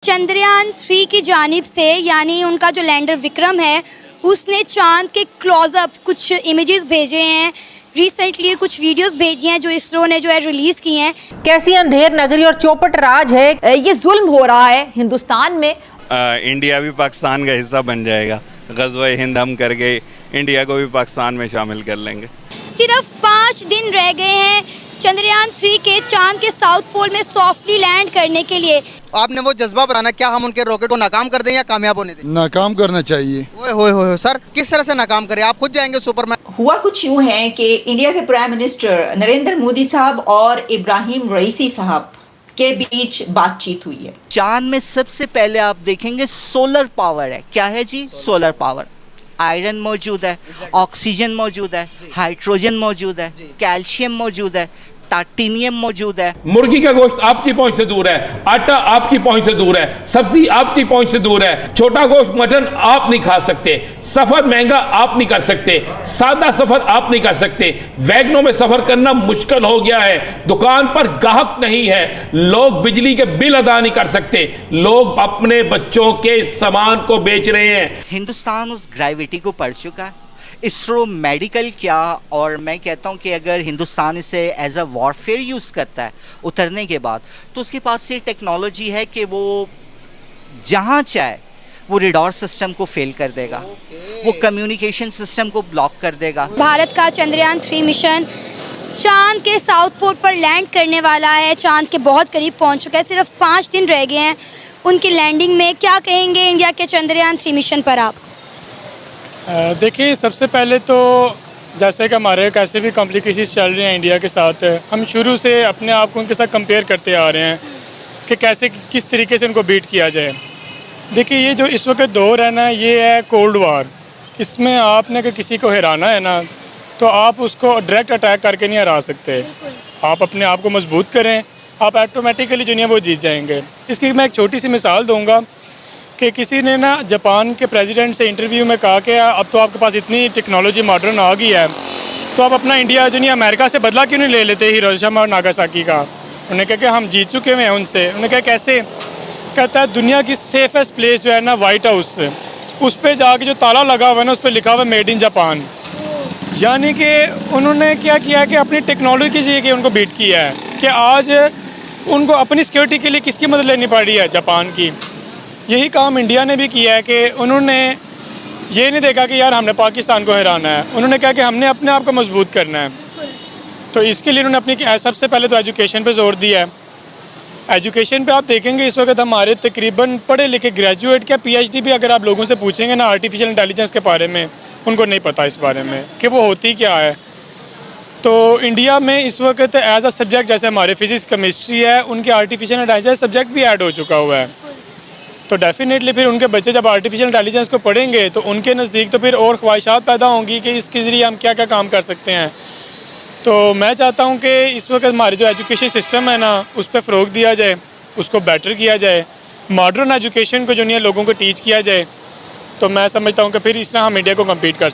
चंद्रयान-3 की जानिब से, यानी उनका जो लैंडर विक्रम है, उसने चांद के क्लोजअप कुछ इमेजेस भेजे हैं। रिसेंटली कुछ वीडियोस भेजी हैं जो इसरो ने जो है रिलीज की हैं। कैसी अंधेर नगरी और चौपट राज है, ये जुल्म हो रहा है हिंदुस्तान में। इंडिया भी पाकिस्तान का हिस्सा बन जाएगा। ग़ज़वा हिंद हम करके इंडिया को भी पाकिस्तान में शामिल कर लेंगे। सिर्फ 5 दिन रह गए हैं चंद्रयान-3 के चांद के साउथ पोल में सॉफ्टली लैंड करने के लिए। आपने वो जज्बा बताना, क्या हम उनके रॉकेट को नाकाम कर दें या कामयाब होने दें? नाकाम करना चाहिए। ओए होए सर, किस तरह से नाकाम करें? आप खुद जाएंगे सुपरमैन? हुआ कुछ यूं है कि इंडिया के प्राइम मिनिस्टर नरेंद्र मोदी साहब और इब्राहिम रईसी साहब के बीच बातचीत हुई है। चांद में सबसे पहले आप देखेंगे सोलर पावर है। क्या है जी? Solar power. आयरन मौजूद है, ऑक्सीजन मौजूद है, हाइड्रोजन मौजूद है, कैल्शियम मौजूद है, टाइटेनियम मौजूद है। मुर्गी का गोश्त आपकी पहुंच से दूर है, आटा आपकी पहुंच से दूर है, सब्जी आपकी पहुंच से दूर है, छोटा गोश्त मटन आप नहीं खा सकते, सफर महंगा आप नहीं कर सकते, सादा सफर आप नहीं कर सकते, वैगनों में सफर करना मुश्किल हो गया है, दुकान पर ग्राहक नहीं है, लोग बिजली के बिल अदा नहीं कर सकते, लोग अपने बच्चों के सामान को बेच रहे हैं। हिंदुस्तान उस ग्रेविटी को पढ़ चुका है। इसरो मेडिकल क्या, और मैं कहता हूं कि अगर हिंदुस्तान इसे एज अ वॉरफेयर यूज़ करता है उतरने के बाद, तो उसके पास ये टेक्नोलॉजी है कि वो जहां चाहे वो रेडार सिस्टम को फेल कर देगा, वो कम्युनिकेशन सिस्टम को ब्लॉक कर देगा। भारत का चंद्रयान-3 मिशन चांद के साउथ पोल पर लैंड करने वाला है, चांद के बहुत करीब पहुंच चुका है। सिर्फ 5 दिन रह गए हैं उनकी लैंडिंग में। क्या कहेंगे इंडिया के चंद्रयान-3 मिशन पर आप? देखिए, सबसे पहले तो जैसे कि हमारे कैसे भी कॉम्प्लिकेशंस चल रहे हैं इंडिया के साथ, हम शुरू से अपने आप को उनके साथ कंपेयर करते आ रहे हैं कि कैसे किस तरीके से उनको बीट किया जाए। देखिए, ये जो इस वक्त दौर है ना, ये है कोल्ड वार। इसमें आपने अगर किसी को हराना है ना, तो आप उसको डायरेक्ट अटैक करके नहीं हरा सकते। आप अपने आप को मजबूत करें, आप ऑटोमेटिकली जो है वो जीत जाएंगे। इसकी मैं एक छोटी सी मिसाल दूँगा कि किसी ने ना जापान के प्रेसिडेंट से इंटरव्यू में कहा कि अब तो आपके पास इतनी टेक्नोलॉजी मॉडर्न आ गई है, तो आप अपना इंडिया जो नहीं अमेरिका से बदला क्यों नहीं ले लेते हिरोशिमा और नागासाकी का? उन्होंने कहा कि हम जीत चुके हुए हैं उनसे। उन्होंने कहा कैसे? कहता है दुनिया की सेफेस्ट प्लेस जो है ना, वाइट हाउस, उस पर जाके जो ताला लगा हुआ है ना, उस पर लिखा हुआ है मेड इन जापान। यानी कि उन्होंने क्या किया कि अपनी टेक्नोलॉजी से कि उनको बीट किया है कि आज उनको अपनी सिक्योरिटी के लिए किसकी मदद लेनी पड़ रही है? जापान की। यही काम इंडिया ने भी किया है कि उन्होंने ये नहीं देखा कि यार हमने पाकिस्तान को हराना है, उन्होंने कहा कि हमने अपने आप को मजबूत करना है। तो इसके लिए उन्होंने अपनी सबसे पहले तो एजुकेशन पे जोर दिया है। एजुकेशन पे आप देखेंगे इस वक्त हमारे तकरीबन पढ़े लिखे ग्रेजुएट क्या PhD भी अगर आप लोगों से पूछेंगे ना आर्टिफिशियल इंटेलिजेंस के बारे में, उनको नहीं पता इस बारे में कि वो होती क्या है। तो इंडिया में इस वक्त एज अ सब्जेक्ट जैसे हमारे फिजिक्स केमिस्ट्री है, उनके आर्टिफिशियल इंटेलिजेंस सब्जेक्ट भी ऐड हो चुका हुआ है। तो डेफिनेटली फिर उनके बच्चे जब आर्टिफिशियल इंटेलिजेंस को पढ़ेंगे तो उनके नज़दीक तो फिर और ख्वाहिशात पैदा होंगी कि इसके ज़रिए हम क्या क्या काम कर सकते हैं। तो मैं चाहता हूं कि इस वक्त हमारे जो एजुकेशन सिस्टम है ना, उस पर फ़रोग दिया जाए, उसको बेटर किया जाए, मॉडर्न एजुकेशन को जो नहीं लोगों को टीच किया जाए। तो मैं समझता हूं कि फिर इस तरह हम इंडिया को कम्पीट कर सकते हैं।